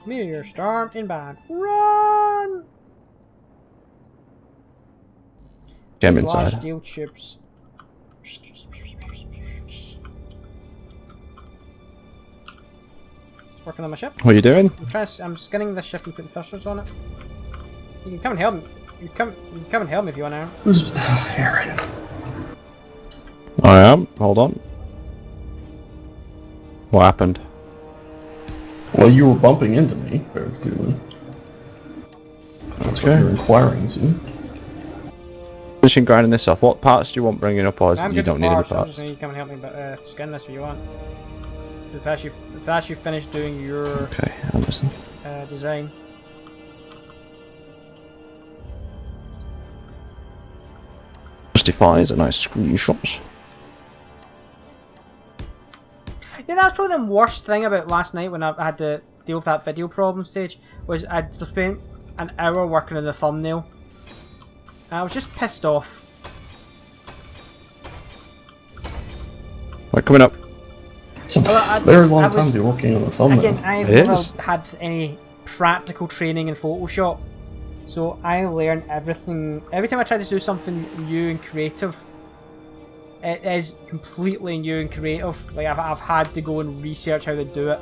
Meteor storm inbound. Run! Get him Large inside. steel tubes. Working on my ship. What are you doing? I'm scanning the ship and putting thrusters on it. You can come and help me. You can come and help me if you want to. Who's Aaron? I am. Hold on. What happened? Well, you were bumping into me very clearly. That's what Okay. you're inquiring to. Finishing grinding this off. What parts do you want bringing up, or I'm you good don't for need any parts, I'm parts? just saying you can come and help me, but scan this if you want. If as you finish doing your Okay, I'm listening. design. Justifies a nice screenshot. Yeah, that's probably the worst thing about last night when I had to deal with that video problem stage, was I'd spent an hour working on the thumbnail. And I was just pissed off. Right, coming up. It's a Well, very long I time was- to be working on a thumbnail. Again, I've It never is. had any practical training in Photoshop, so I learn everything. Every time I try to do something new and creative, it is completely new and creative. Like I've had to go and research how to do it.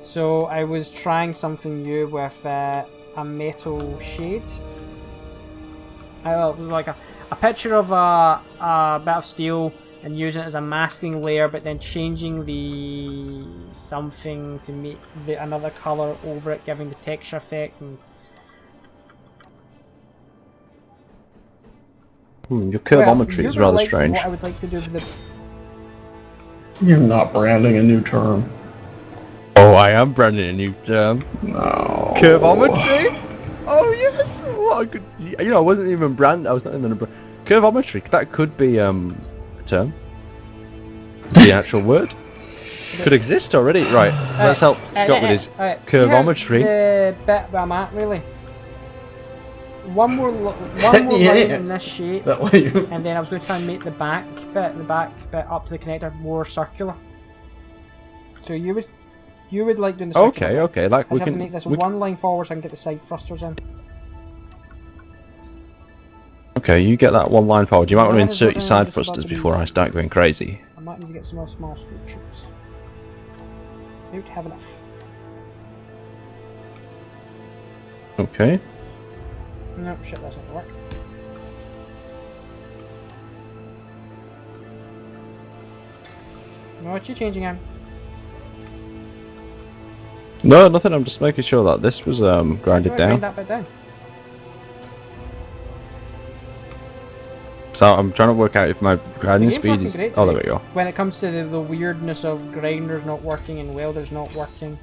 So I was trying something new with a metal shade. Like a picture of a bit of steel and using it as a masking layer, but then changing the something to make another colour over it, giving the texture effect. And Your curvometry is rather like strange. What I would like to do with the You're not branding a new term. Oh, I am branding a new term. No. Curvometry? Oh yes! What a good... You know, I wasn't even I was not even... Curvometry, that could be a term. The actual word. Could exist already. Right, let's help Scott with his curvometry. The bit where I'm at, really. One more line in this shape, That way you... and then I was going to try and make the back bit up to the connector more circular. So you would like doing the circular bit. Okay, like I we just have can... to make this one line forward so I can get the side thrusters in. Okay, you get that one line forward. You might want to Yeah, insert your just side about thrusters to be before I done. start going crazy. I might need to get some more small steel tubes. Don't have enough. Okay. No, shit, that's not gonna work. No, what you changing on? No, nothing. I'm just making sure that this was grinded Grind down. that bit down. So I'm trying to work out if my grinding The game's speed working is... great Oh, there today. we go. When it comes to the weirdness of grinders not working and welders not working.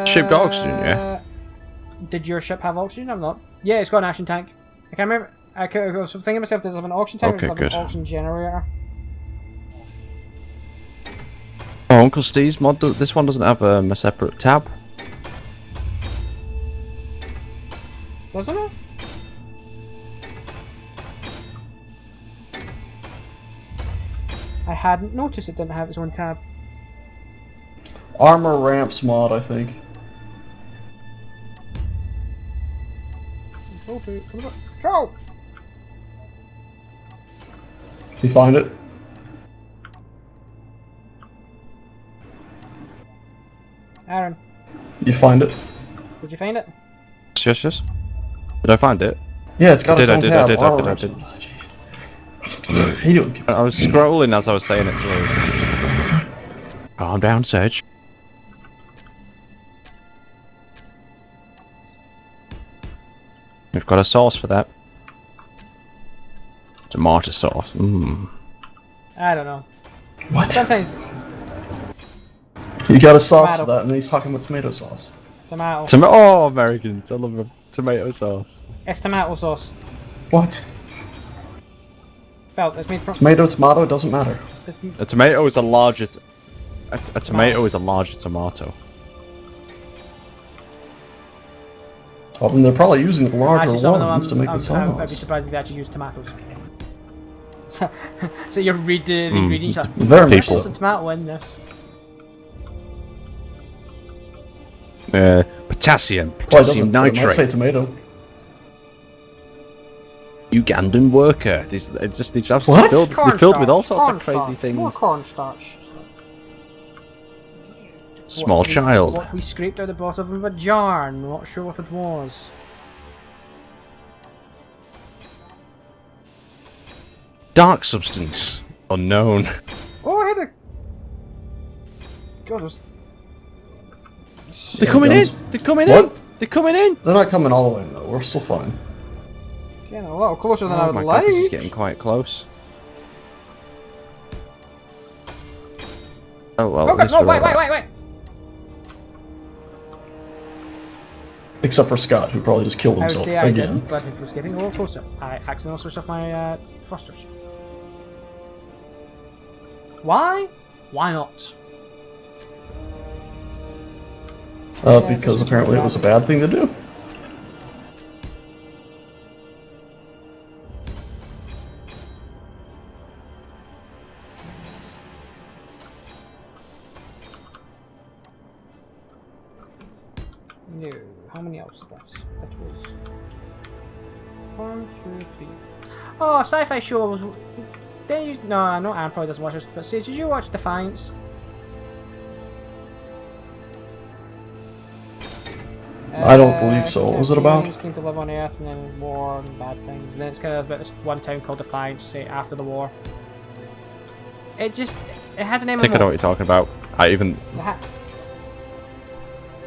Ship got oxygen, yeah? Did your ship have oxygen? I'm not. Yeah, it's got an action tank. I can't remember. I was thinking to myself, does it have an oxygen tank or Okay, does it have good. an oxygen generator? Oh, Uncle Steve's mod, this one doesn't have a separate tab. Doesn't it? I hadn't noticed it didn't have its own tab. Armor ramps mod, I think. Control to control. You find it? Aaron, You find it? did you find it? Yes, yes. Did I find it? Yeah, it's got its I own did, tab. I Armor did. ramps. How you doing? I was scrolling as I was saying it to you. Calm down, Sedge. We've got a sauce for that. Tomato sauce. Mmm. I don't know. What? Sometimes You got a sauce Tomato. for that, and then he's talking about tomato sauce. tomato. Oh, Americans. I love tomato sauce. It's tomato sauce. What? Well, it's made from. Tomato, it doesn't matter. It's, A tomato is a larger... A tomato is a larger tomato. Well, then they're probably using the larger actually, some of them ones to make the I'd be sauce. surprised if they actually use tomatoes. So you're reading the ingredients. it's very much People. so. Tomato in this. Potassium Well, it doesn't, but it might say nitrate. tomato. Ugandan worker. These they're just they're What? filled with all sorts of crazy More things. cornstarch. Small What child. we scraped out the bottom of a jar. Not sure what it was. Dark substance. Unknown. Oh, I had a. God, it was. They're coming in! guns. They're coming What? in! They're coming in! They're not coming all the way though. We're still fine. Getting a little closer than I Oh would my like. god, this is getting quite close. Oh well, Oh at god, least no, we're wait. alright. Except for Scott, who probably just killed I would himself say I again. didn't, but it was getting a little closer. I accidentally switched off my thrusters. Why? Why not? Because apparently it was a bad thing to do. No. How many else is that? That was 1, 2, 3. Oh, a sci-fi show was. Did you? No, I know Anne probably doesn't watch this, but say, did you watch Defiance? I don't believe so. What was it about? Humans came to live on Earth, and then war and bad things. And then it's kind of about this one town called Defiance, say after the war. It has an MMO. I think I know what you're talking about. It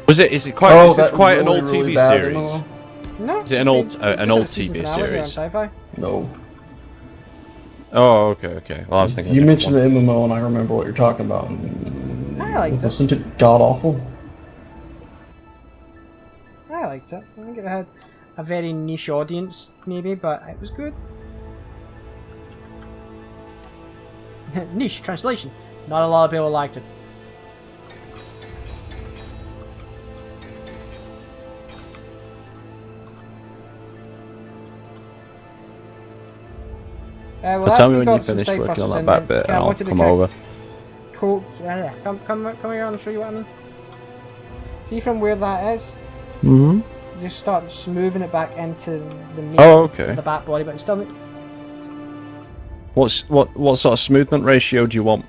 Is it quite? Oh, is this that quite an really, old really TV bad series? MMO? No. Is it an old- they an just old had a season TV finale on series? Sci-fi. No. Oh, okay. Well, I was thinking. You of a mentioned different the MMO and I remember what you're talking about. I liked it. Wasn't it god awful? I liked it. I think it had a very niche audience, maybe, but it was good. Niche translation. Not a lot of people liked it. Well, one. Tell me after when got you some finish side working on thrusters that in, back bit, okay, and I I'll wanted to come kind of over. come here and show you what I mean. See from where that is? Mm-hmm. Just start smoothing it back into the main Oh, okay. of the back body, but it's still. What sort of smoothment ratio do you want?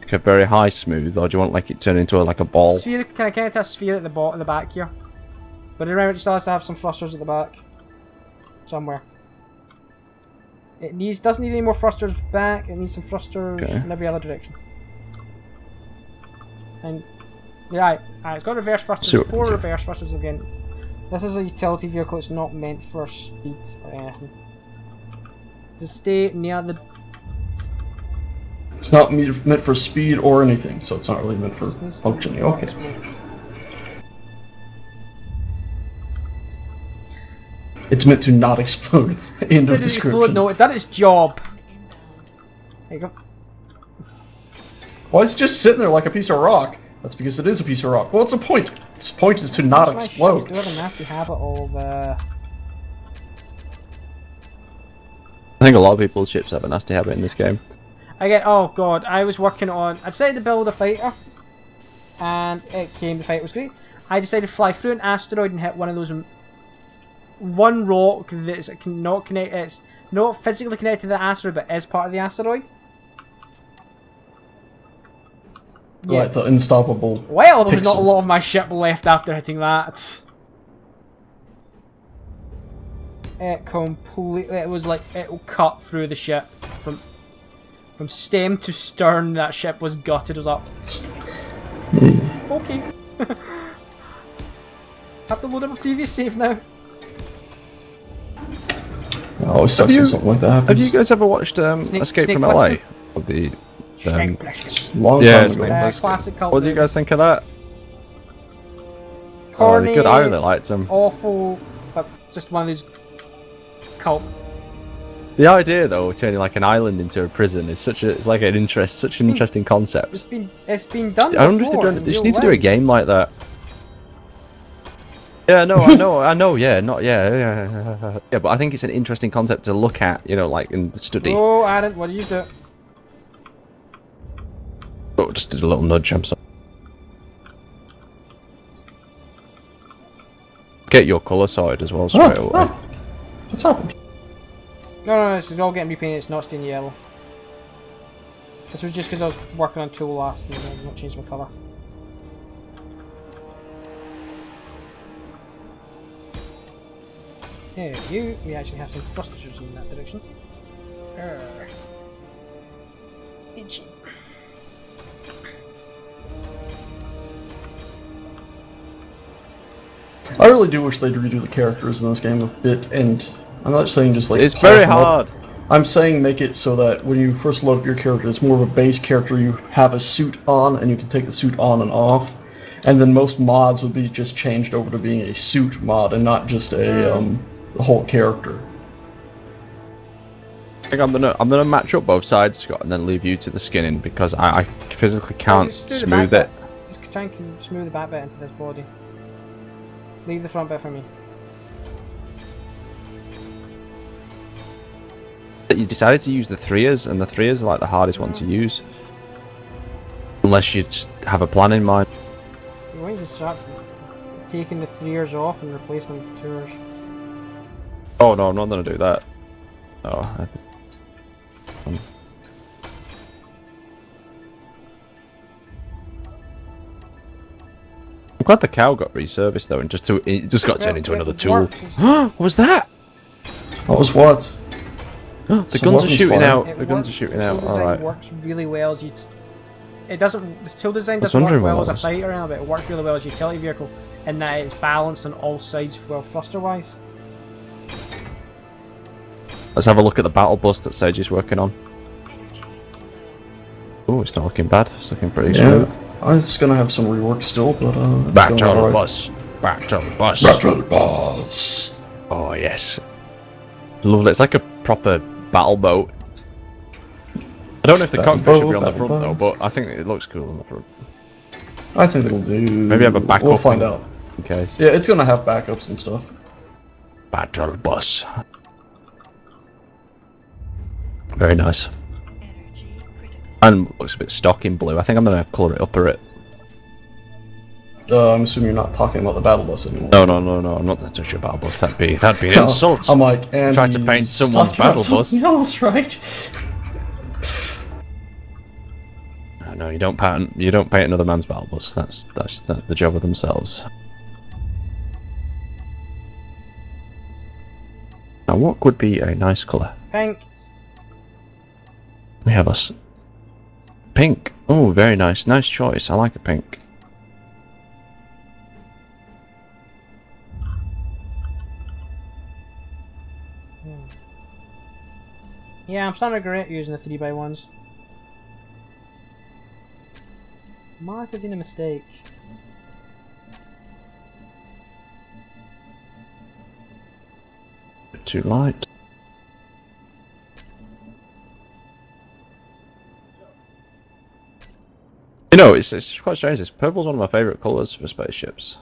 Like a very high smooth, or do you want like it turn into like a ball? Sphere, can I get a sphere at the bottom, the back here? But remember, it still has to have some thrusters at the back, somewhere. It doesn't need any more thrusters back. It needs some thrusters in every other direction. And yeah, it's got reverse thrusters. 4 reverse thrusters again. This is a utility vehicle. It's not meant for speed or anything. To stay near the. It's not meant for speed or anything, so it's not really meant for functioning. Okay. It's meant to not explode. End of Did it explode? description. No, it done its job. There you go. Why is it just sitting there like a piece of rock? That's because it is a piece of rock. What's the point? Its point is to not That's why explode. ships do have a nasty habit of. I think a lot of people's ships have a nasty habit in this game. Again, oh god, I was working on. I decided to build a fighter, and it came. The fight was great. I decided to fly through an asteroid and hit one of those. One rock that's not connected. It's not physically connected to the asteroid, but is part of the asteroid. Yeah. Like the unstoppable. Well, there was not a pixel. lot of my ship left after hitting that. It completely. It was like it cut through the ship from stem to stern. That ship was gutted. It was up. Okay. Have to load up a previous save now. It always sucks when something like that Have happens. you guys ever watched Escape Snake from LA? Plissken? Of the Snake Plissken. Long yeah, time Snake ago. Plissken. Classic cult. What do you guys think of that? Oh, Corny, they're good. I really liked them. awful, but just one of these cult. The idea, though, of turning like an island into a prison is such an interesting concept. It's been done. I wonder if before, they in just real need to do a life. game like that. Yeah, no, I know. Yeah, not yeah. But I think it's an interesting concept to look at. You know, like in study. Oh, Aaron, what did you do? Oh, just did a little nudge. I'm sorry. Get your colour sorted as well straight away. Oh. What's happened? No, this is all getting repainted. It's not staying yellow. This was just because I was working on tool last and I've not changed my colour. There you. We actually have some thrusters in that direction. Itchy. I really do wish they'd redo the characters in this game a bit, and I'm not saying just like... It's very polish them up. hard. I'm saying make it so that when you first load up your character, it's more of a base character. You have a suit on, and you can take the suit on and off. And then most mods would be just changed over to being a suit mod, and not just a whole character. I think I'm gonna match up both sides, Scott, and then leave you to the skinning because I physically can't Just do the smooth back it. bit. Just try and smooth the back bit into this body. Leave the front bit for me. You decided to use the 3'ers, and the 3'ers are like the hardest one to use. Unless you just have a plan in mind. You want to start taking the 3'ers off and replacing them with 2'ers. Oh no, I'm not gonna do that. Oh, I'm glad the cow got resurfaced though, and it just got turned into another tool. What was that? What was what? The Some guns are weapons shooting fire. out. The guns are shooting out. Tool design Alright. works really well as it doesn't. The tool design I was doesn't work wondering well what as a that was. fighter, but it works really well as a utility vehicle, in that it's balanced on all sides, well, thruster-wise. Let's have a look at the battle bus that Sage is working on. Oh, it's not looking bad. It's looking pretty smooth. It's gonna have some rework still, but it's Battle going alright. bus. Battle bus. Battle bus. Oh yes. Lovely. It's like a proper battle boat. I don't know if the Battle cockpit should be boat, on the battle front though, boats. but I think it looks cool on the front. I think it'll do. Maybe have a backup. We'll find out. In case. Yeah, it's gonna have backups and stuff. Battle bus. Very nice. And looks a bit stock in blue. I think I'm gonna colour it up a bit. I'm assuming you're not talking about the battle bus anymore. No, I'm not going to touch your battle bus. That'd be an insult. I'm like, and Try to paint he's someone's talking about battle bus. something else, right? No, you don't paint another man's battle bus. That's the job of themselves. Now, what could be a nice colour? Pink. We have us pink. Oh, very nice. Nice choice. I like a pink. Yeah, I'm starting to regret using the 3x1s. Might have been a mistake. Bit too light. You know, it's quite strange. This purple's one of my favourite colours for spaceships.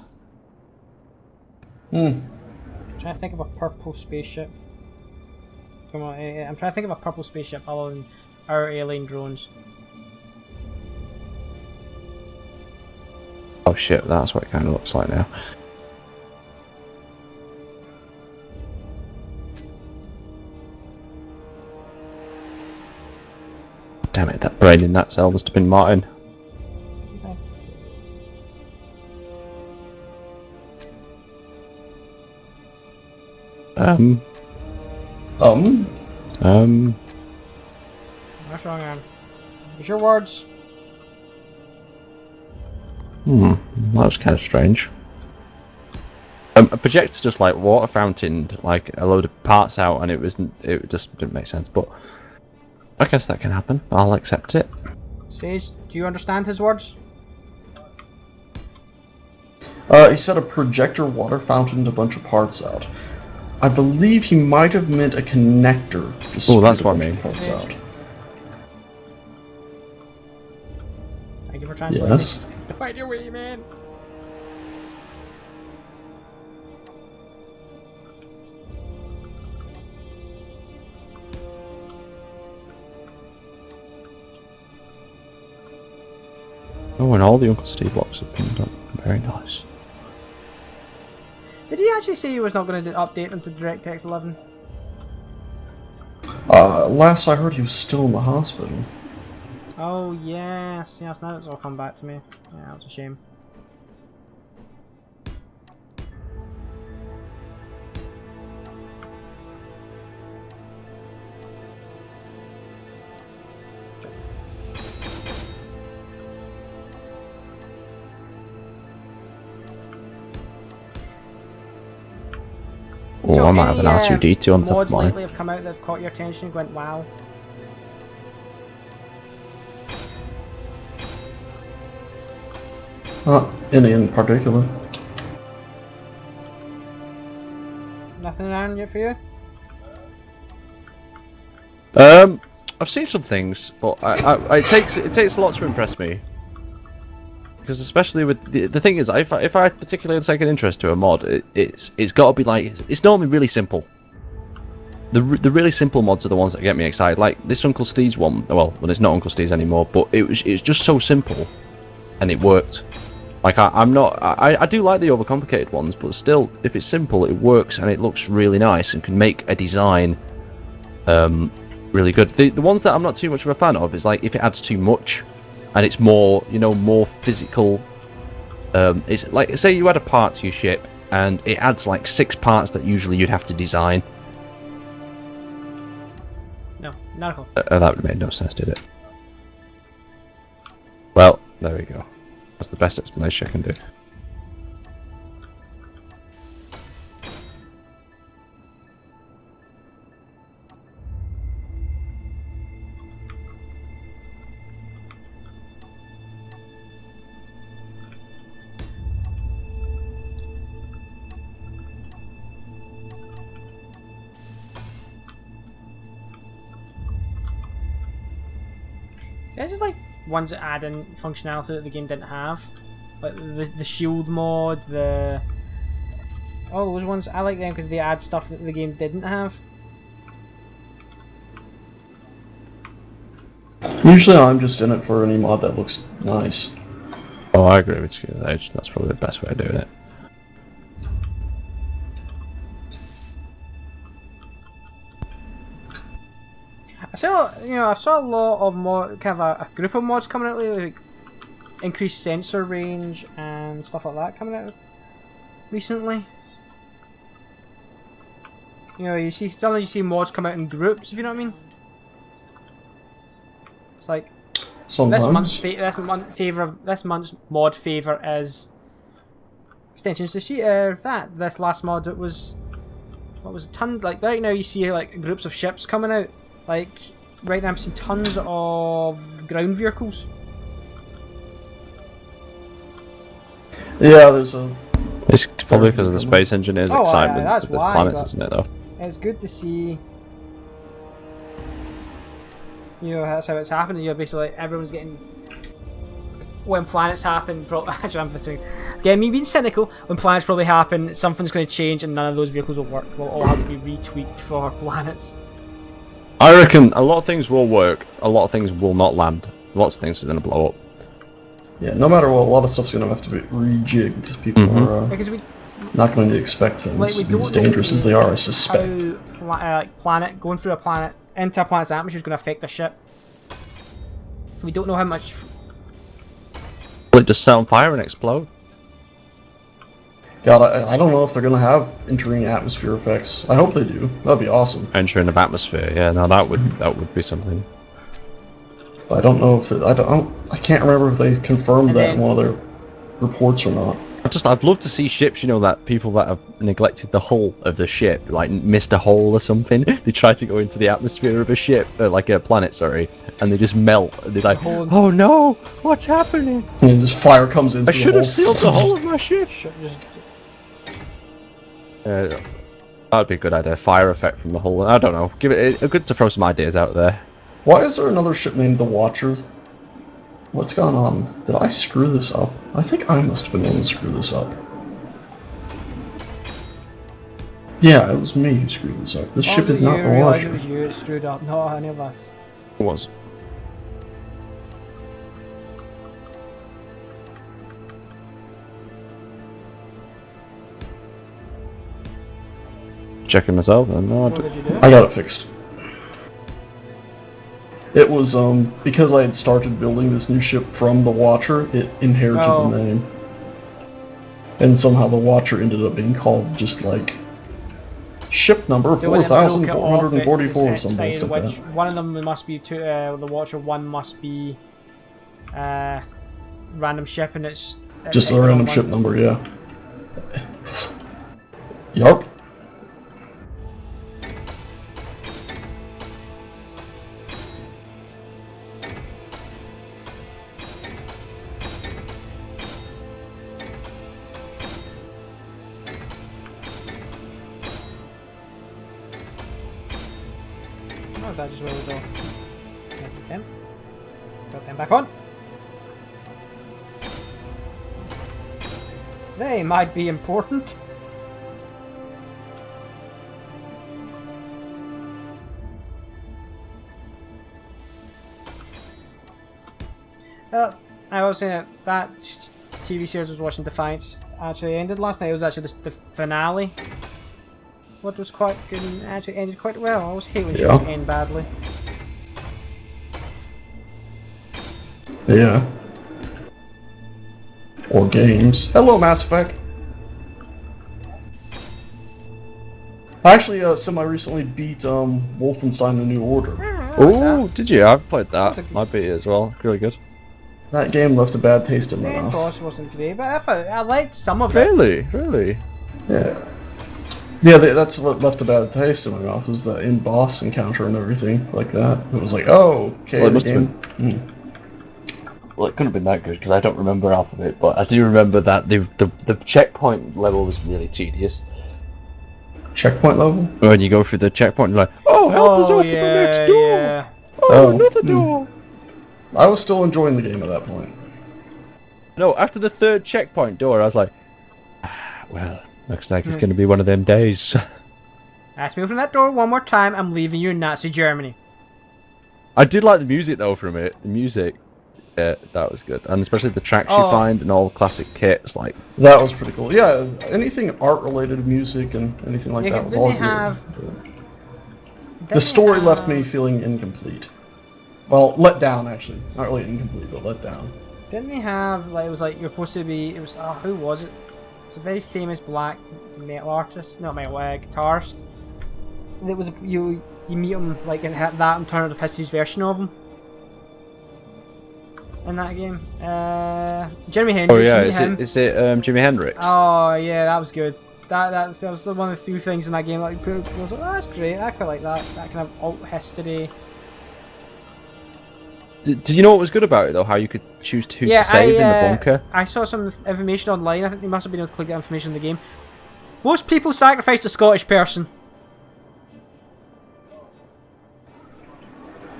I'm trying to think of a purple spaceship. Come on, I'm trying to think of a purple spaceship other than our alien drones. Oh shit, that's what it kind of looks like now. Damn it, that brain in that cell must have been Martin. What's wrong, Aaron? Use your words. That was kind of strange. A projector just like water fountained like a load of parts out, and it just didn't make sense. But I guess that can happen. I'll accept it. Sage, do you understand his words? He said a projector water fountained a bunch of parts out. I believe he might have meant a connector. Oh, that's what I mean. Parts out. Thank you for translating. Yes. Right away, man. and all the Uncle Steve blocks have been done. Very nice. Did he actually say he was not going to update them to DirectX 11? Last I heard, he was still in the hospital. Oh yes, yes. Now it's all come back to me. Yeah, that was a shame. Oh, So I might have an any, R2D2 on top of mods mine. lately have come out that have caught your attention and went wow. Not any in particular. Nothing around yet for you? I've seen some things, but it takes a lot to impress me. Because especially with the thing is, if I particularly take an interest to a mod, it's got to be like, it's normally really simple. The really simple mods are the ones that get me excited. Like this Uncle Steve's one. Well, it's not Uncle Steve's anymore, but it's just so simple, and it worked. Like I do like the overcomplicated ones, but still, if it's simple, it works and it looks really nice and can make a design really good. The ones that I'm not too much of a fan of is like if it adds too much. And it's more, more physical. It's like, say you add a part to your ship, and it adds like 6 parts that usually you'd have to design. No, not at all. That made no sense, did it? Well, there we go. That's the best explanation I can do. See, I just like ones that add in functionality that the game didn't have. Like the shield mod, oh, those ones, I like them because they add stuff that the game didn't have. Usually I'm just in it for any mod that looks nice. Oh, I agree with you. That's probably the best way of doing it. I saw a lot of kind of a group of mods coming out lately, like increased sensor range and stuff like that coming out recently. Sometimes you see mods come out in groups, if you know what I mean. It's like Sometimes. this month's mod favor is extensions to Sheeter. This last mod, it was tons. Like right now you see like groups of ships coming out. Like right now I'm seeing tons of ground vehicles. Yeah, there's a... It's probably because of the space engineers' excitement that's with the why, planets, but isn't it, though? It's good to see. That's how it's happening. Basically everyone's getting. When planets happen, actually I'm thinking, again, me being cynical, when planets probably happen, something's going to change and none of those vehicles will work. They'll all have to be retweaked for planets. I reckon a lot of things will work, a lot of things will not land. Lots of things are going to blow up. Yeah, no matter what, a lot of stuff's going to have to be rejigged. People are Because not going to expect things to be as dangerous as they are, I suspect. How going through a planet into a planet's atmosphere is going to affect the ship. We don't know how much. Will it just set on fire and explode? God, I don't know if they're going to have entering atmosphere effects. I hope they do. That'd be awesome. Entering the atmosphere, yeah, no, that would be something. But I don't know if I can't remember if they confirmed that in one of their reports or not. I'd love to see ships, that people that have neglected the hull of the ship, like missed a hole or something. They try to go into the atmosphere of a ship, like a planet, sorry, and they just melt. And they're like, oh no, what's happening? And this fire comes in. I should have sealed the hull of my ship. That'd be a good idea. Fire effect from the hull. I don't know. Give it good to throw some ideas out there. Why is there another ship named the Watcher? What's going on? Did I screw this up? I think I must have been the one to screw this up. Yeah, it was me who screwed this up. This ship is not the Watcher. It was you that screwed up, not any of us. It was. checking myself. And no, I What did you do? I got it fixed. It was because I had started building this new ship from the Watcher, it inherited Oh. the name. And somehow the Watcher ended up being called just like ship number So when it broke it off, it 4444 or something decided like which that. one of them must be the Watcher. One must be random ship, and it's Just a picked the random wrong ship one. number, yeah. Yup. Oh, that just rolled off. Them. Got them back on. They might be important. I was saying that TV series I was watching, Defiance, actually ended last night. It was actually the finale. What was quite good and actually ended quite well. I always hate when shows end badly. Yeah. Or games. Hello, Mass Effect. I actually semi-recently beat Wolfenstein: The New Order. Oh, did you? I've played that. That's a- I beat it as well. Really good. That game left a bad taste in The my end mouth. boss wasn't great, but I liked some of it. Really? Really? Yeah. Yeah, that's what left a bad taste in my mouth, was the end boss encounter and everything like that. It was like, oh, okay, Well, it the must have game. Well, it couldn't have been that good because I don't remember half of it, but I do remember that the checkpoint level was really tedious. Checkpoint level? When you go through the checkpoint, you're like, oh, help us open the next door! Yeah. Oh, Oh, another door! I was still enjoying the game at that point. No, after the third checkpoint door, I was like, well, looks like it's going to be one of them days. Ask me to open that door one more time, I'm leaving you in Nazi Germany. I did like the music though from it. The music, yeah, that was good, and especially the tracks you Oh. find and all the classic kits. Like, That was pretty cool. Yeah, anything art-related music and anything like Yeah, that 'cause was didn't all they good. have- The story left me feeling incomplete. Well, let down, actually. Not really incomplete, but let down. Didn't they have, like, it was like, you're supposed to be, it was, oh, who was it? It was a very famous black metal artist, not metal, guitarist. It was, you meet him, like, and that and turn out his version of him. In that game. Jimi Hendrix, oh yeah, you meet him. is it Jimi Hendrix? Oh yeah, that was good. That was one of the few things in that game like people was like, oh, that's great. I quite like that. That kind of alt history. Did you know what was good about it though? How you could choose who Yeah, to save in the bunker? I saw some information online. I think they must have been able to click that information in the game. Most people sacrificed a Scottish person.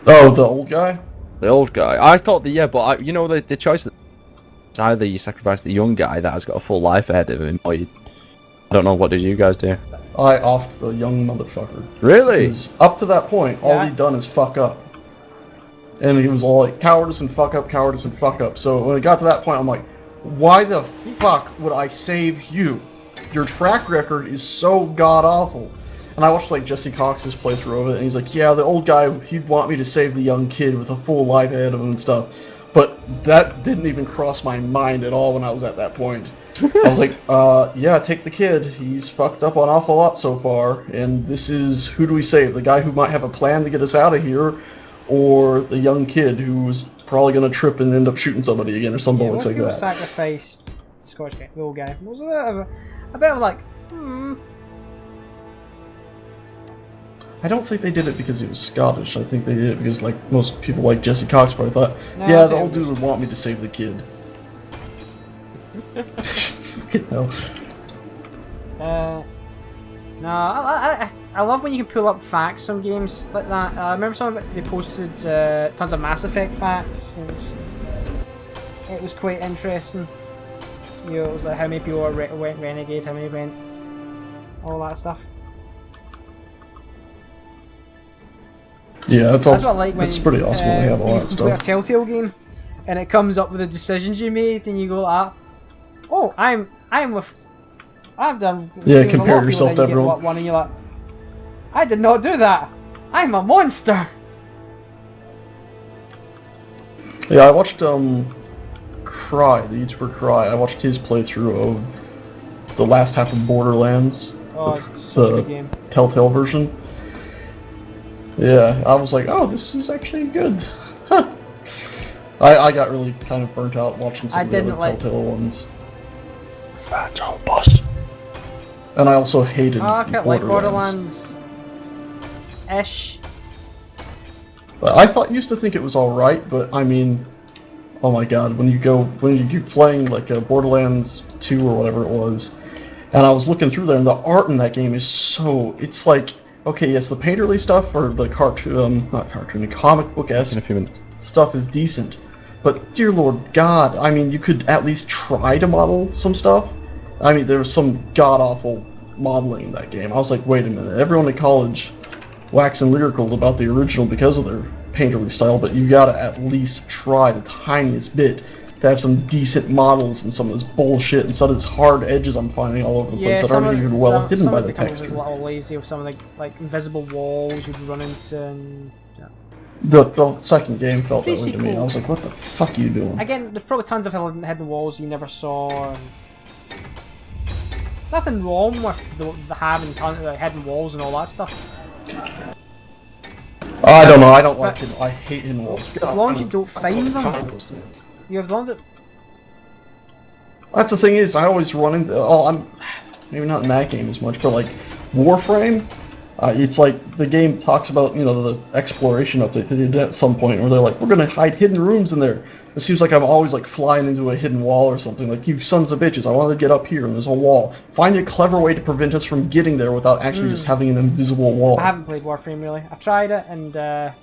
Oh, the old guy? The old guy. I thought the but you know the choice. It's either you sacrifice the young guy that has got a full life ahead of him, or you. I don't know. What did you guys do? I offed the young motherfucker. Really? 'Cause up to that point, all Yeah. he'd done is fuck up. And he was all like, cowardice and fuck up, cowardice and fuck up. So when it got to that point, I'm like, why the fuck would I save you? Your track record is so god-awful. And I watched like Jesse Cox's playthrough of it, and he's like, yeah, the old guy, he'd want me to save the young kid with a full life ahead of him and stuff. But that didn't even cross my mind at all when I was at that point. I was like, yeah, take the kid. He's fucked up an awful lot so far, and this is, who do we save? The guy who might have a plan to get us out of here, or the young kid who's probably going to trip and end up shooting somebody again, or some Yeah, bullets most like people that. sacrificed the Scottish guy, the old guy. It was a bit of like, I don't think they did it because he was Scottish. I think they did it because, like, most people like Jesse Cox probably thought, No, yeah, I the think old it dude was- would want me to save the kid. Fucking hell. No, I love when you can pull up facts on games like that. I remember some of it, they posted tons of Mass Effect facts. And it was quite interesting. You know, it was like how many people went Renegade, how many went all that stuff. Yeah, that's all. That's what I like when It's pretty awesome when they have all you that play a stuff. Telltale game, and it comes up with the decisions you made, and you go, oh, I'm with. I've done. Yeah, things a lot compare of people, yourself then to you get everyone. one, and you're like, I did not do that! I'm a monster! Yeah, I watched Cry, the YouTuber Cry. I watched his playthrough of the last half of Borderlands. Oh, it's such a good game. Telltale version. Yeah, I was like, oh, this is actually good. Huh. I got really kind of burnt out watching some of the other Telltale ones. Phantom boss. And I also hated I can't like Borderlands. Borderlands-ish. But I used to think it was alright, but I mean, oh my god, when you keep playing like a Borderlands 2 or whatever it was, and I was looking through there, and the art in that game is so, it's like, okay, yes, the painterly stuff, or the cartoon, not cartoon, the comic book-esque In a few minutes. stuff is decent, but dear Lord God, I mean, you could at least try to model some stuff. I mean, there was some god-awful modeling in that game. I was like, wait a minute, everyone in college waxing lyrical about the original because of their painterly style, but you gotta at least try the tiniest bit to have some decent models and some of this bullshit instead of this hard edges I'm finding all over the place that aren't even well hidden by the texture. Some of the a little lazy with some of the like invisible walls you'd run into and... Yeah. The second game felt that way Pretty to me. cool. I was like, what the fuck are you doing? Again, there's probably tons of hidden walls you never saw. And... Nothing wrong with the having hidden walls and all that stuff. I don't know, I don't like hidden, I hate hidden walls. As long as you don't find them. You have long that... That's the thing is, I always run into, maybe not in that game as much, but like Warframe, it's like the game talks about, you know, the exploration update they did at some point where they're like, we're gonna hide hidden rooms in there. It seems like I'm always like flying into a hidden wall or something, like, you sons of bitches, I wanted to get up here and there's a wall. Find a clever way to prevent us from getting there without actually just having an invisible wall. I haven't played Warframe really. I tried it and oh!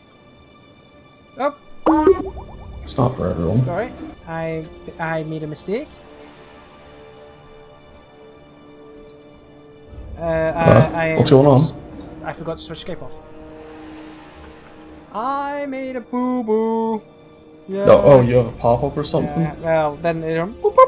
It's not for everyone. Alright. I made a mistake. What's going on? I forgot to switch Skype off. I made a boo-boo. Yeah. Oh, you have a pop-up or something? Yeah, well, then it boop, boop.